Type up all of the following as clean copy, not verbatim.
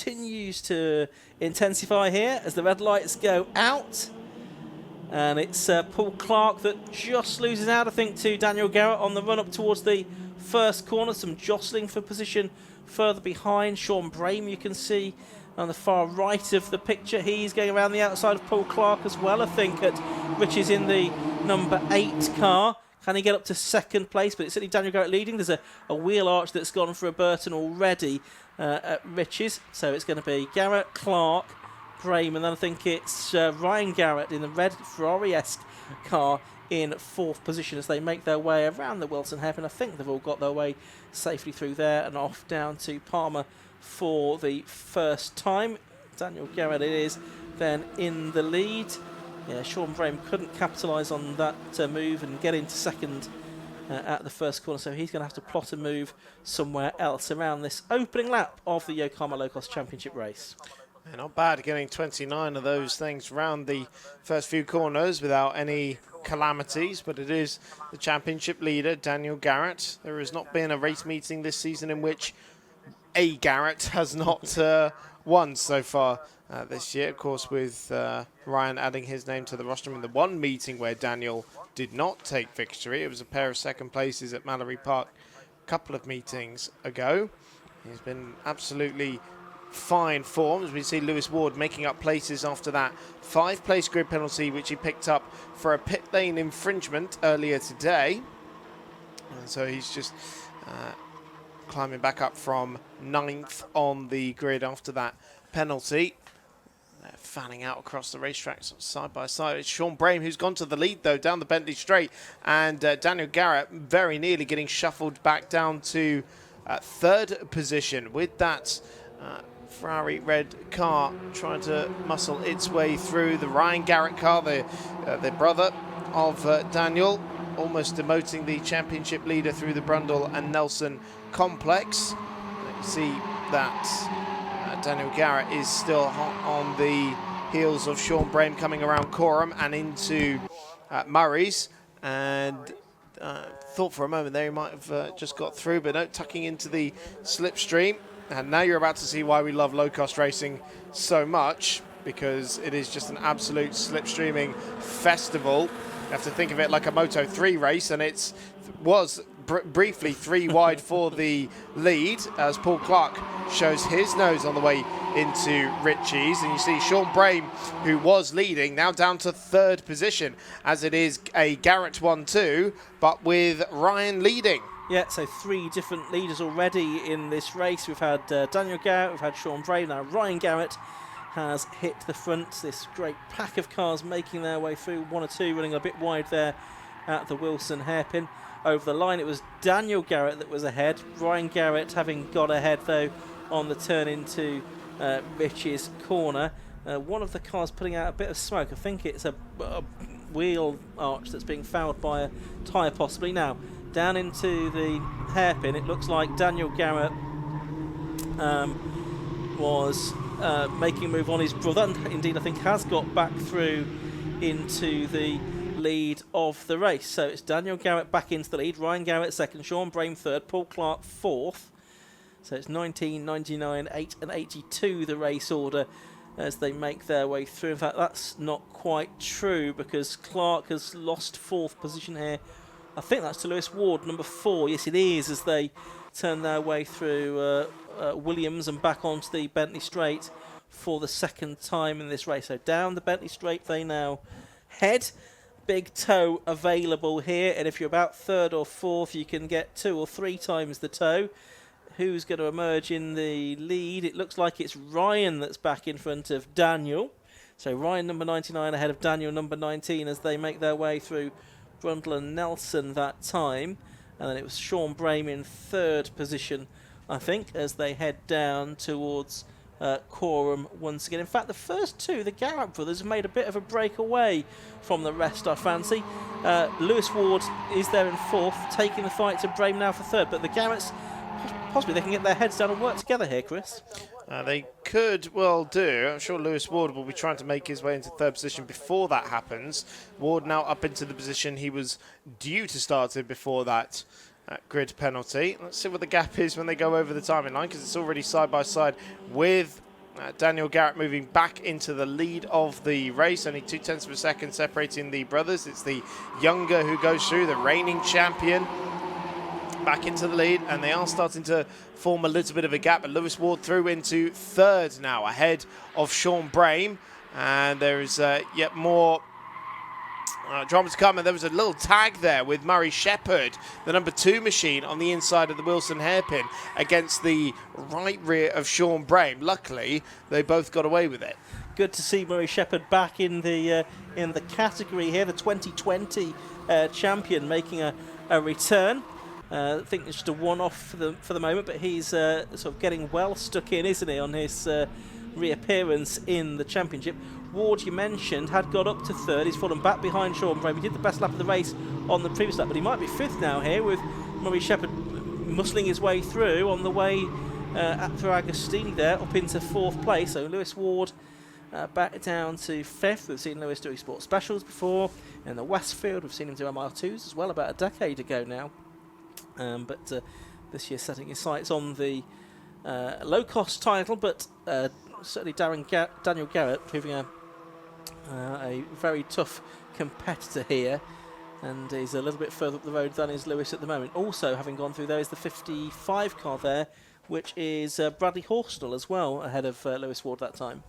continues to intensify here as the red lights go out. And it's Paul Clark that just loses out, I think, to Daniel Garrett on the run up towards the first corner. Some jostling for position further behind. Sean Brame, you can see on the far right of the picture. He's going around the outside of Paul Clark as well, I think, which is in the number 8 car. Can he get up to second place? But it's certainly Daniel Garrett leading. There's a wheel arch that's gone for a Burton already at Rich's. So it's going to be Garrett, Clark, Brame, and then I think it's Ryan Garrett in the red Ferrari-esque car in 4th position as they make their way around the Wilson hairpin. I think they've all got their way safely through there and off down to Palmer for the first time. Daniel Garrett it is then in the lead. Yeah, Sean Brame couldn't capitalise on that move and get into second at the first corner, so he's going to have to plot a move somewhere else around this opening lap of the Yokohama Locost Championship race. Yeah, not bad getting 29 of those things round the first few corners without any calamities, but it is the championship leader, Daniel Garrett. There has not been a race meeting this season in which a Garrett has not won so far this year. Of course, with Ryan adding his name to the roster in the one meeting where Daniel did not take victory. It was a pair of second places at Mallory Park a couple of meetings ago. He's been absolutely fine form, as we see Lewis Ward making up places after that 5-place grid penalty which he picked up for a pit lane infringement earlier today. And so he's just climbing back up from 9th on the grid after that penalty. They're fanning out across the racetrack side by side. It's Sean Brame who's gone to the lead though down the Bentley Straight, and Daniel Garrett very nearly getting shuffled back down to 3rd position with that Ferrari red car trying to muscle its way through. The Ryan Garrett car, the brother of Daniel, almost demoting the championship leader through the Brundle and Nelson complex. You see that Daniel Garrett is still hot on the heels of Sean Brame coming around Coram and into Murray's, and thought for a moment there he might have just got through, but no, tucking into the slipstream. And now you're about to see why we love low-cost racing so much, because it is just an absolute slipstreaming festival. You have to think of it like a Moto3 race, and it was briefly 3 wide for the lead as Paul Clark shows his nose on the way into Ritchie's. And you see Sean Brame, who was leading, now down to 3rd position, as it is a Garrett 1-2, but with Ryan leading. Yeah, so 3 different leaders already in this race. We've had Daniel Garrett, we've had Sean Brame, now Ryan Garrett has hit the front. This great pack of cars making their way through, 1 or 2 running a bit wide there at the Wilson hairpin. Over the line it was Daniel Garrett that was ahead. Ryan Garrett having got ahead though on the turn into Rich's corner. One of the cars putting out a bit of smoke. I think it's a wheel arch that's being fouled by a tyre possibly. Now down into the hairpin, it looks like Daniel Garrett was making a move on his brother, and indeed I think has got back through into the lead of the race. So it's Daniel Garrett back into the lead, Ryan Garrett second, Sean Brame third, Paul Clark 4th. So it's 19, 99, 8 and 82 the race order as they make their way through. In fact, that's not quite true because Clark has lost 4th position here. I think that's to Lewis Ward, number 4. Yes, it is, as they turn their way through Williams and back onto the Bentley Straight for the 2nd time in this race. So down the Bentley Straight they now head. Big tow available here, and if you're about 3rd or 4th, you can get 2 or 3 times the tow. Who's going to emerge in the lead? It looks like it's Ryan that's back in front of Daniel. So Ryan number 99 ahead of Daniel number 19 as they make their way through Brundle and Nelson that time. And then it was Sean Brame in 3rd position, I think, as they head down towards Coram once again. In fact, the first 2, the Garrett brothers, have made a bit of a break away from the rest, I fancy. Lewis Ward is there in 4th, taking the fight to Brame now for 3rd. But the Garretts, possibly they can get their heads down and work together here, Chris. They could well do. I'm sure Lewis Ward will be trying to make his way into 3rd position before that happens. Ward now up into the position he was due to start in before that grid penalty. Let's see what the gap is when they go over the timing line, because it's already side by side with Daniel Garrett moving back into the lead of the race, only 0.2 of a second separating the brothers. It's the younger who goes through, the reigning champion, back into the lead, and they are starting to form a little bit of a gap. But Lewis Ward through into third now, ahead of Sean Brame, and there is yet more drama to come, and there was a little tag there with Murray Shepherd, the number 2 machine, on the inside of the Wilson hairpin against the right rear of Sean Brame. Luckily, they both got away with it. Good to see Murray Shepherd back in the category here, the 2020 champion making a return. I think it's just a one-off for the moment, but he's sort of getting well stuck in, isn't he, on his reappearance in the championship. Ward, you mentioned, had got up to third. He's fallen back behind Sean Brame. He did the best lap of the race on the previous lap, but he might be fifth now here, with Murray Shepherd muscling his way through on the way through Agostini there, up into fourth place. So Lewis Ward back down to fifth. We've seen Lewis doing sports specials before in the Westfield. We've seen him do MR2s as well about a decade ago now. But this year setting his sights on the low-cost title, but certainly Daniel Garrett proving a very tough competitor here, and he's a little bit further up the road than is Lewis at the moment. Also, having gone through there is the 55 car there, which is Bradley Horsnell as well, ahead of Lewis Ward that time.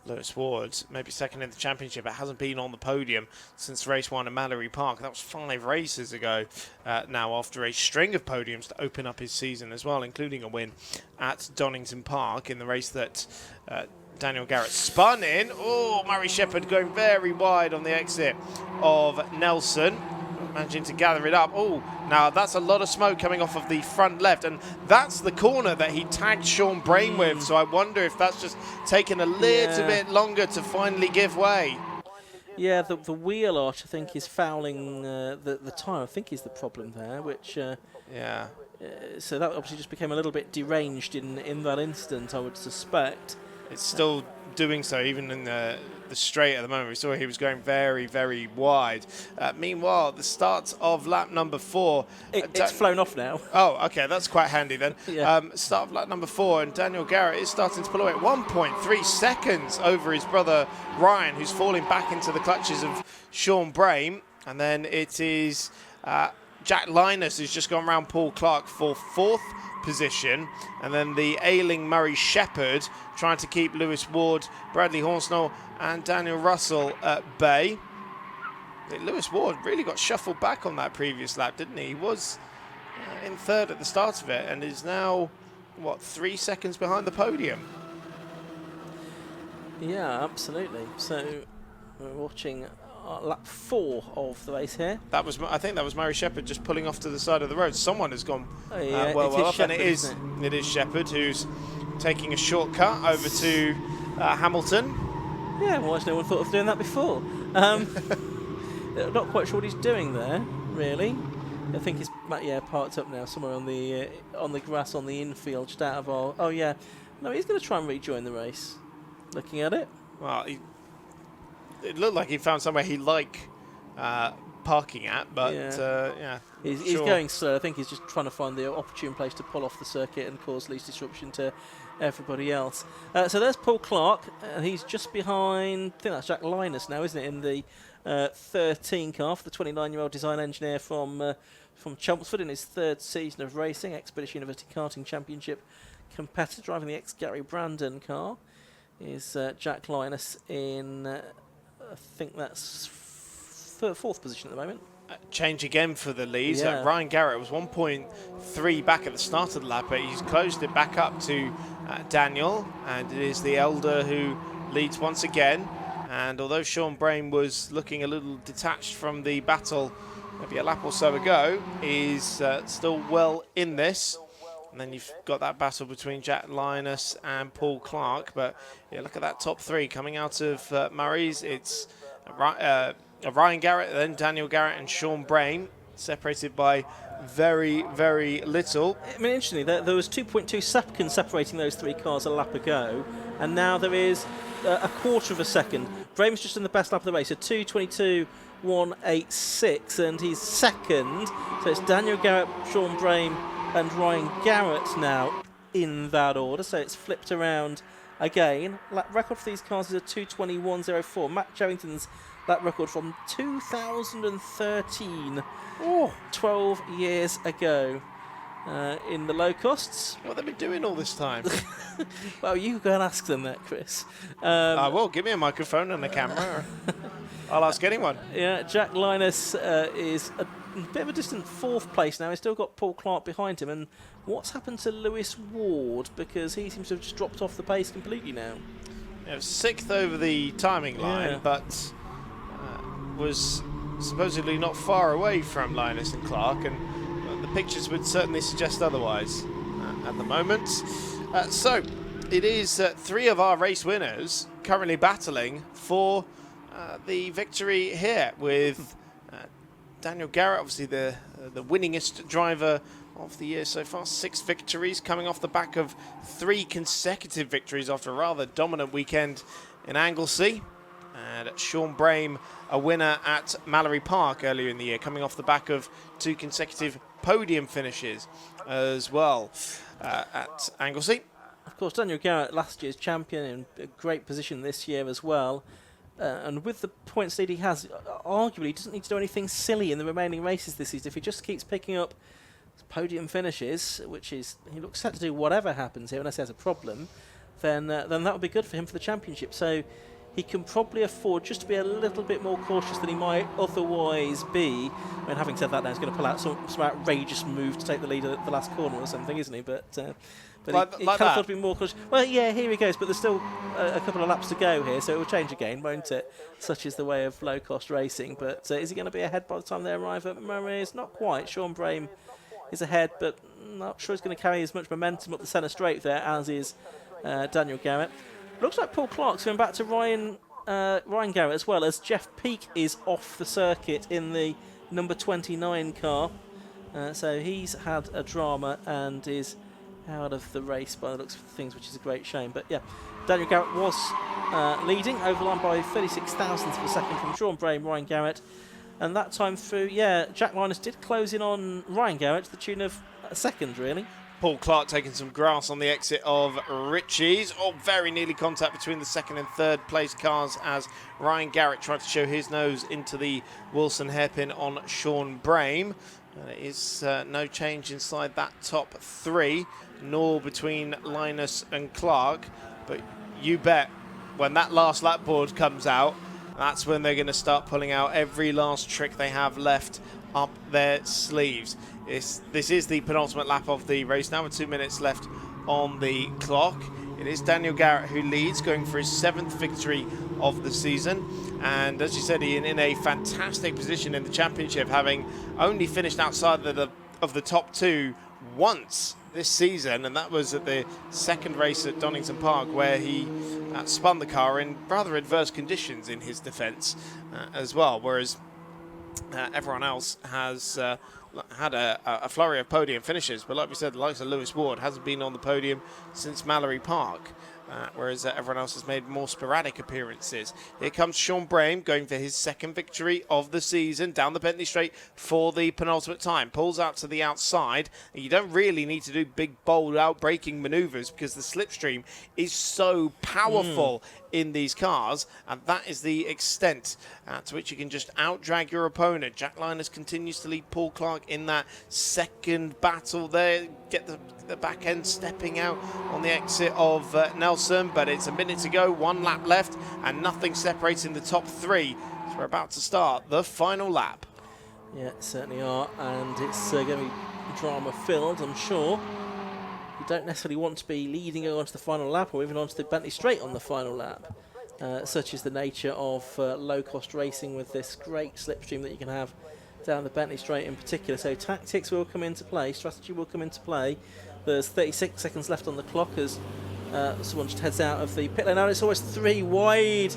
Lewis Ward, maybe second in the championship, it hasn't been on the podium since race 1 at Mallory Park. That was 5 races ago now, after a string of podiums to open up his season as well, including a win at Donington Park in the race that Daniel Garrett spun in. Oh, Murray Shepherd going very wide on the exit of Nelson, managing to gather it up. Oh, now that's a lot of smoke coming off of the front left, and that's the corner that he tagged Sean Brame with, so I wonder if that's just taken a little bit longer to finally give way. Yeah, the wheel arch, I think, is fouling the tyre, I think, is the problem there, which... so that obviously just became a little bit deranged in that instant, I would suspect. It's still doing so, even in the straight at the moment. We saw he was going very, very wide. Meanwhile, the start of lap number 4. It's flown off now. Oh, okay, that's quite handy then. Yeah. Start of lap number 4, and Daniel Garrett is starting to pull away at 1.3 seconds over his brother Ryan, who's falling back into the clutches of Sean Brame. And then it is Jack Linus, who's just gone around Paul Clark for 4th position, and then the ailing Murray Shepherd trying to keep Lewis Ward, Bradley Horsnell and Daniel Russell at bay. Lewis Ward really got shuffled back on that previous lap, didn't he? He was in third at the start of it and is now, what, 3 seconds behind the podium? Yeah, absolutely. So we're watching lap 4 of the race here. That was, I think that was Murray Shepherd just pulling off to the side of the road. Someone has gone well off, Shepherd, and it is Shepherd who's taking a shortcut over to Hamilton. Yeah, why has no one thought of doing that before? Not quite sure what he's doing there, really. I think he's parked up now somewhere on the grass on the infield, just out of our. Oh yeah, no, he's going to try and rejoin the race. Looking at it. Well, it looked like he found somewhere he liked parking at, but he's going slow. I think he's just trying to find the opportune place to pull off the circuit and cause least disruption to everybody else. So there's Paul Clark, and he's just behind, I think that's Jack Linus now, isn't it, in the 13 car for the 29-year-old design engineer from Chelmsford in his 3rd season of racing, Expedition University Karting Championship competitor, driving the ex-Gary Brandon car, is Jack Linus in, I think that's 4th position at the moment. Change again for the lead. Ryan Garrett was 1.3 back at the start of the lap, but he's closed it back up to Daniel, and it is the elder who leads once again. And although Sean Brame was looking a little detached from the battle maybe a lap or so ago, he's still well in this. And then you've got that battle between Jack Linus and Paul Clark. But yeah, look at that top 3 coming out of Murray's. It's Ryan Garrett, then Daniel Garrett and Sean Brame, separated by very, very little. I mean, interestingly, there was 2.2 seconds separating those 3 cars a lap ago, and now there is a quarter of a second. Brame's just in the best lap of the race, a 2:22.186, and he's second. So it's Daniel Garrett, Sean Brame and Ryan Garrett now in that order. So it's flipped around again. Lap record for these cars is a 2:21.04. Matt Charrington's lap record from 2013, 12 years ago, in the Locosts. What have they been doing all this time? Well, you go and ask them that, Chris. I will. Give me a microphone and a camera. I'll ask anyone. Yeah, Jack Linus is a bit of a distant 4th place now. He's still got Paul Clark behind him. And what's happened to Lewis Ward? Because he seems to have just dropped off the pace completely now. Yeah, 6th over the timing line, but was supposedly not far away from Linus and Clark, and the pictures would certainly suggest otherwise at the moment. So it is 3 of our race winners currently battling for the victory here, with Daniel Garrett, obviously the winningest driver of the year so far. 6 victories coming off the back of 3 consecutive victories after a rather dominant weekend in Anglesey. And Sean Brame, a winner at Mallory Park earlier in the year, coming off the back of 2 consecutive podium finishes as well at Anglesey. Of course, Daniel Garrett, last year's champion, in a great position this year as well. And with the points lead he has, arguably he doesn't need to do anything silly in the remaining races this season. If he just keeps picking up podium finishes, which is, he looks set to do whatever happens here, unless he has a problem, then that would be good for him for the championship. So he can probably afford just to be a little bit more cautious than he might otherwise be. I mean, having said that, now he's going to pull out some outrageous move to take the lead at the last corner or something, isn't he? But he can afford to be more cautious. Well, yeah, here he goes, but there's still a couple of laps to go here, so it will change again, won't it? Such is the way of low-cost racing. But is he going to be ahead by the time they arrive at Murray's? Not quite. Sean Brame is ahead, but not sure he's going to carry as much momentum up the centre straight there as is Daniel Garrett. Looks like Paul Clark's going back to Ryan Garrett, as well as Jeff Peake is off the circuit in the number 29 car. So he's had a drama and is out of the race by the looks of things, which is a great shame. But yeah, Daniel Garrett was leading, over the line by 36 thousandths of a second from Sean Brame, Ryan Garrett. And that time through, Jack Linus did close in on Ryan Garrett to the tune of a second, really. Paul Clark taking some grass on the exit of Ritchie's. Very nearly contact between the 2nd and 3rd place cars as Ryan Garrett tried to show his nose into the Wilson hairpin on Sean Brame. There is no change inside that top 3, nor between Linus and Clark. But you bet when that last lap board comes out, that's when they're going to start pulling out every last trick they have left up their sleeves. This is the penultimate lap of the race now, with 2 minutes left on the clock. It is Daniel Garrett who leads, going for his 7th victory of the season. And as you said, Ian, in a fantastic position in the championship, having only finished outside of the top 2 once this season, and that was at the 2nd race at Donington Park, where he spun the car in rather adverse conditions in his defence as well, whereas everyone else has had a flurry of podium finishes. But like we said, the likes of Lewis Ward hasn't been on the podium since Mallory Park, whereas everyone else has made more sporadic appearances. Here comes Sean Brame, going for his 2nd victory of the season, down the Bentley Straight for the penultimate time. Pulls out to the outside, and you don't really need to do big, bold, out-braking manoeuvres, because the slipstream is so powerful in these cars, and that is the extent to which you can just out-drag your opponent. Jack Linus continues to lead Paul Clark in that 2nd battle there. Get the back end stepping out on the exit of Nelson, but it's a minute to go, 1 lap left, and nothing separating the top 3. So we're about to start the final lap. Yeah, certainly are, and it's going to be drama-filled, I'm sure. You don't necessarily want to be leading on to the final lap, or even onto the Bentley Straight on the final lap. Such is the nature of low-cost racing, with this great slipstream that you can have down the Bentley Straight in particular. So tactics will come into play, strategy will come into play. There's 36 seconds left on the clock as someone just heads out of the pit lane. Now it's almost 3 wide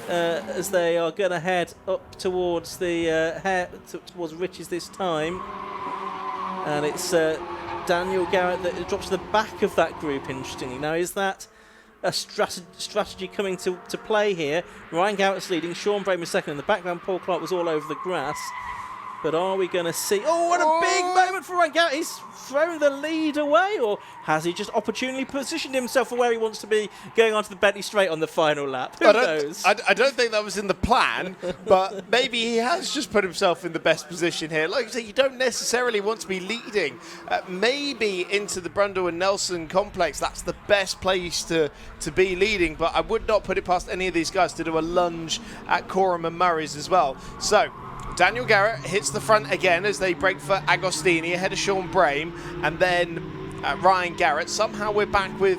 as they are going to head up towards the towards Rich's this time. And it's Daniel Garrett that drops to the back of that group, interestingly. Now, is that a strategy coming to play here? Ryan Garrett's leading, Sean Brame is second in the background. Paul Clark was all over the grass. But are we going to see... Oh, what a big moment for Ryan Garrett. He's thrown the lead away, or has he just opportunely positioned himself for where he wants to be going onto the Bentley Straight on the final lap? Who knows? I don't think that was in the plan, but maybe he has just put himself in the best position here. Like I say, you don't necessarily want to be leading. Maybe into the Brundle and Nelson complex, that's the best place to be leading, but I would not put it past any of these guys to do a lunge at Coram and Murray's as well. So, Daniel Garrett hits the front again as they break for Agostini ahead of Sean Brame, and then Ryan Garrett. Somehow we're back with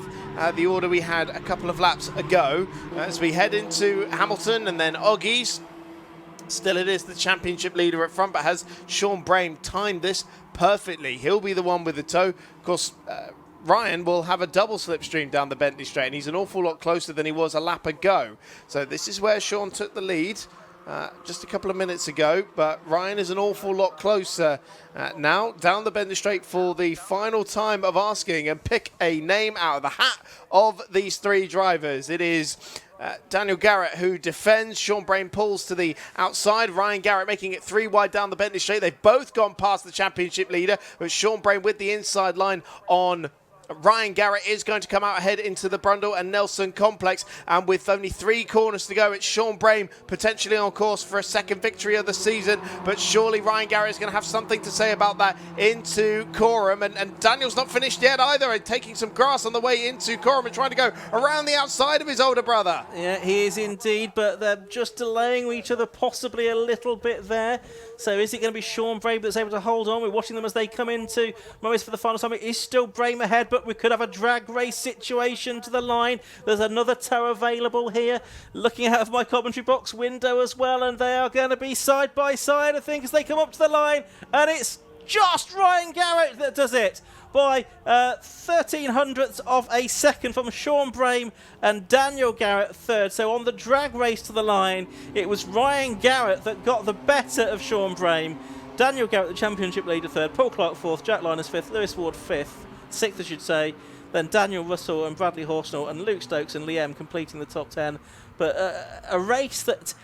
the order we had a couple of laps ago as we head into Hamilton and then Oggies. Still it is the championship leader at front, but has Sean Brame timed this perfectly? He'll be the one with the tow. Of course, Ryan will have a double slipstream down the Bentley Straight, and he's an awful lot closer than he was a lap ago. So this is where Sean took the lead just a couple of minutes ago, but Ryan is an awful lot closer now down the Bentley Straight for the final time of asking, and pick a name out of the hat of these three drivers. It is Daniel Garrett who defends. Sean Brame pulls to the outside. Ryan Garrett making it 3 wide down the Bentley Straight. They've both gone past the championship leader, but Sean Brame with the inside line on Ryan Garrett is going to come out ahead into the Brundle and Nelson complex, and with only 3 corners to go, it's Sean Brame potentially on course for a second victory of the season, but surely Ryan Garrett is going to have something to say about that into Coram, and Daniel's not finished yet either, and taking some grass on the way into Coram and trying to go around the outside of his older brother. Yeah, he is indeed, but they're just delaying each other possibly a little bit there. So is it going to be Sean Brame that's able to hold on? We're watching them as they come into Morris for the final time. It is still Brame ahead, but we could have a drag race situation to the line. There's another tow available here. Looking out of my commentary box window as well, and they are going to be side by side, I think, as they come up to the line. And it's just Ryan Garrett that does it by 1300ths of a second from Sean Brame and Daniel Garrett third. So on the drag race to the line, it was Ryan Garrett that got the better of Sean Brame. Daniel Garrett, the championship leader, third. Paul Clark fourth. Jack Linus fifth. Lewis Ward fifth. Sixth, I should say. Then Daniel Russell and Bradley Horsnell and Luke Stokes and Liam completing the top 10. But a race that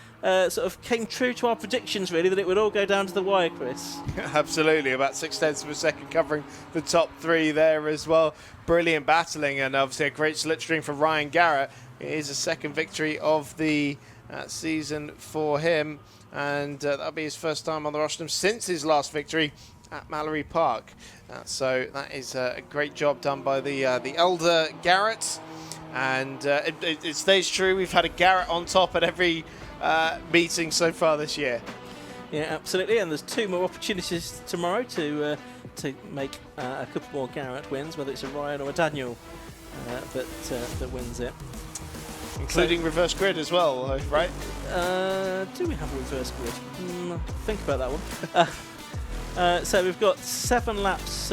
sort of came true to our predictions, really, that it would all go down to the wire, Chris. Absolutely, about 0.6 of a second covering the top 3 there as well. Brilliant battling, and obviously a great slipstream for Ryan Garrett. It is a second victory of the season for him, and that'll be his first time on the rostrum since his last victory at Mallory Park. So that is a great job done by the elder Garrett, and it stays true. We've had a Garrett on top at every meeting so far this year. Yeah, absolutely, and there's 2 more opportunities tomorrow to make a couple more Garrett wins, whether it's a Ryan or a Daniel that wins it. Including reverse grid as well, right? Do we have a reverse grid? Think about that one. So we've got 7 laps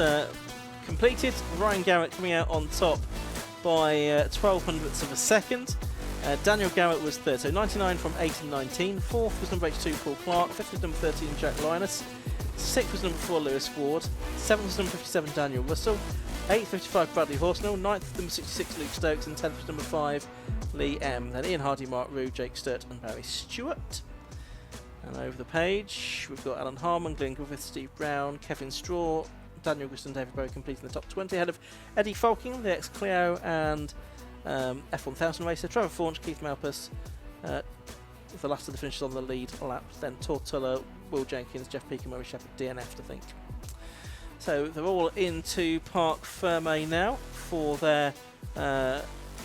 completed. Ryan Garrett coming out on top by 1200ths of a second. Daniel Garrett was third, so 99 from 8 and 19. Fourth was number 82, Paul Clark. Fifth was number 13, Jack Linus. Sixth was number 4, Lewis Ward. Seventh was number 57, Daniel Russell. 8th, 55, Bradley Horsnell. 9th, number 66, Luke Stokes. And 10th was number 5, Lee M. Then Ian Hardy, Mark Rue, Jake Sturt and Barry Stewart. And over the page, we've got Alan Harmon, Glenn Griffith, Steve Brown, Kevin Straw, Daniel Guston, David Bowie completing the top 20 ahead of Eddie Falking, the ex-Clio and F1000 racer, Trevor Faunch, Keith Malpas, the last of the finishers on the lead lap, then Tortilla, Will Jenkins, Jeff Peake and Murray Shepherd, DNF, I think. So they're all into Parc Ferme now for their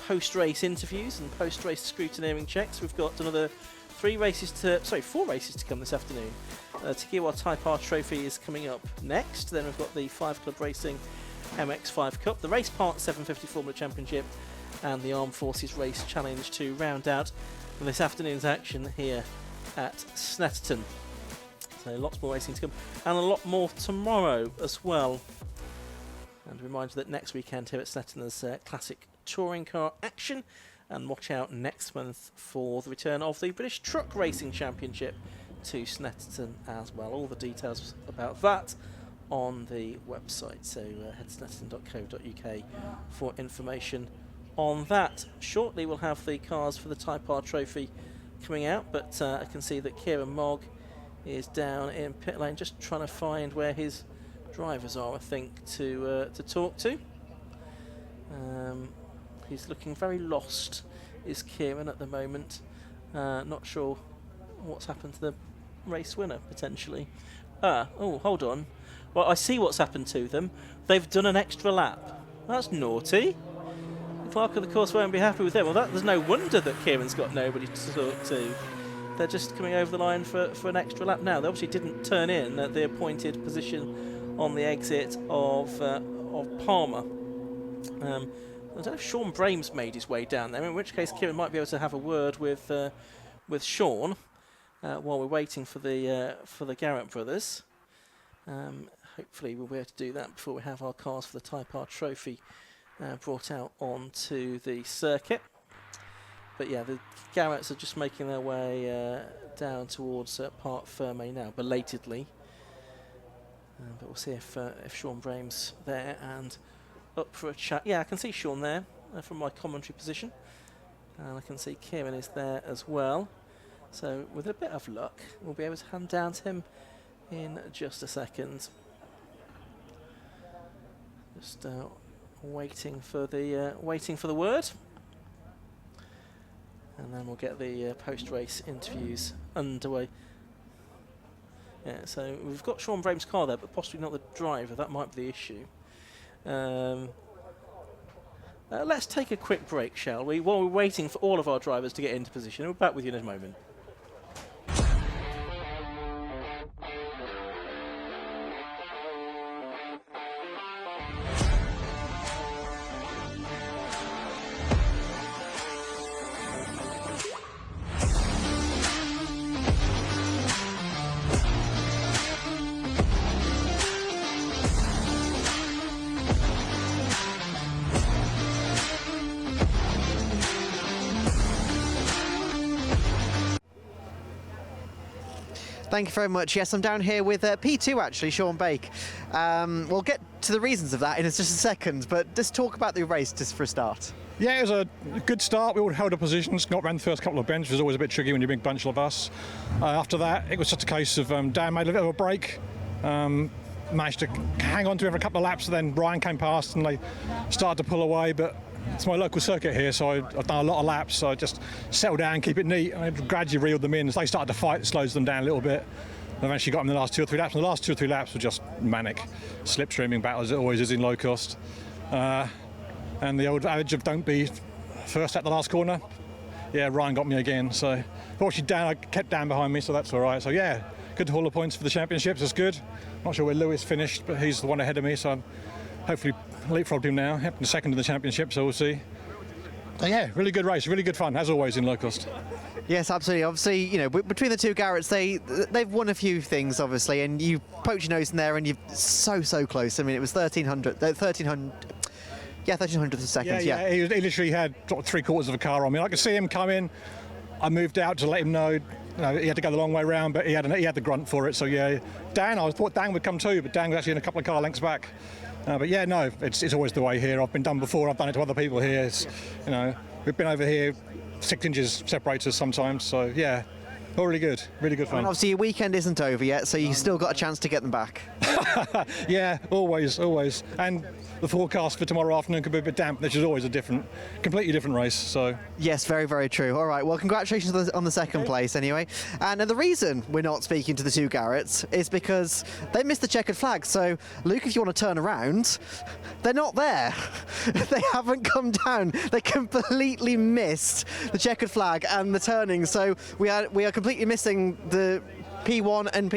post-race interviews and post-race scrutineering checks. We've got another 4 races to come this afternoon. Takiwa Type R Trophy is coming up next. Then we've got the 5 Club Racing MX5 Cup, the Race Part 750 Formula Championship, and the Armed Forces Race Challenge to round out this afternoon's action here at Snetterton. So lots more racing to come, and a lot more tomorrow as well. And a reminder that next weekend here at Snetterton there's classic touring car action, and watch out next month for the return of the British Truck Racing Championship to Snetterton as well. All the details about that on the website, so head to snetterton.co.uk for information on that. Shortly we'll have the cars for the Type R Trophy coming out, but I can see that Kieran Mogg is down in pit lane, just trying to find where his drivers are, I think, to talk to. He's looking very lost, is Kieran at the moment. Not sure what's happened to the race winner, potentially. Oh, hold on. Well, I see what's happened to them. They've done an extra lap. That's naughty. The clerk of the course won't be happy with them. Well, there's no wonder that Kieran's got nobody to talk to. They're just coming over the line for an extra lap now. They obviously didn't turn in at the appointed position on the exit of Palmer. I don't know if Sean Brames made his way down there, in which case Kieran might be able to have a word with Sean while we're waiting for the Garrett brothers. Hopefully we'll be able to do that before we have our cars for the Type R Trophy brought out onto the circuit. But yeah, the Garretts are just making their way down towards Parc Fermé now, belatedly. But we'll see if Sean Brame's there and up for a chat. Yeah, I can see Sean there from my commentary position. And I can see Kieran is there as well. So with a bit of luck, we'll be able to hand down to him in just a second. Just waiting for the word. And then we'll get the post-race interviews underway. Yeah, so we've got Sean Brame's car there, but possibly not the driver. That might be the issue. Let's take a quick break, shall we? While we're waiting for all of our drivers to get into position. We're back with you in a moment. Thank you very much. Yes, I'm down here with P2 actually, Sean Bake. We'll get to the reasons of that in just a second, but just talk about the race just for a start. Yeah, it was a good start. We all held our positions, got around the first couple of bends, which was always a bit tricky when you're a big bunch of us. After that, it was just a case of Dan made a bit of a break, managed to hang on to him for a couple of laps, and then Ryan came past and they started to pull away, but it's my local circuit here, so I've done a lot of laps, so I just settle down, keep it neat, and I gradually reeled them in. As they started to fight, it slows them down a little bit. I've actually got them in the last 2 or 3 laps, and the last 2 or 3 laps were just manic, slipstreaming battles, it always is in Locost. And the old adage of don't be first at the last corner, yeah, Ryan got me again, so fortunately Dan, I kept Dan behind me, so that's all right. So yeah, good haul of points for the championships, that's good. Not sure where Lewis finished, but he's the one ahead of me, so I'm hopefully leapfrogged him now, happened second in the championship, so we'll see. So yeah, really good race, really good fun, as always in Locost. Yes, absolutely. Obviously, you know, between the two Garretts, they've won a few things, obviously, and you poked your nose in there, and you're so close. I mean, it was 1300. Yeah, 1300th of seconds. Yeah. He literally had 3/4 of a car on me. I could see him come in. I moved out to let him know. He had to go the long way round, but he had the grunt for it. So yeah, Dan, I thought Dan would come too, but Dan was actually in a couple of car lengths back. But yeah, no, it's always the way here. I've been done before. I've done it to other people here. It's, you know, we've been over here. 6 inches separates us sometimes. So yeah, all really good fun. And obviously your weekend isn't over yet, so you've still got a chance to get them back. Yeah, always. And the forecast for tomorrow afternoon could be a bit damp, which is always a completely different race. So yes, very true. All right, well, congratulations on the second place anyway. And the reason we're not speaking to the two Garretts is because they missed the checkered flag. So Luke, if you want to turn around, they're not there. They haven't come down. They completely missed the checkered flag and the turning. So we are completely missing the P1 and P2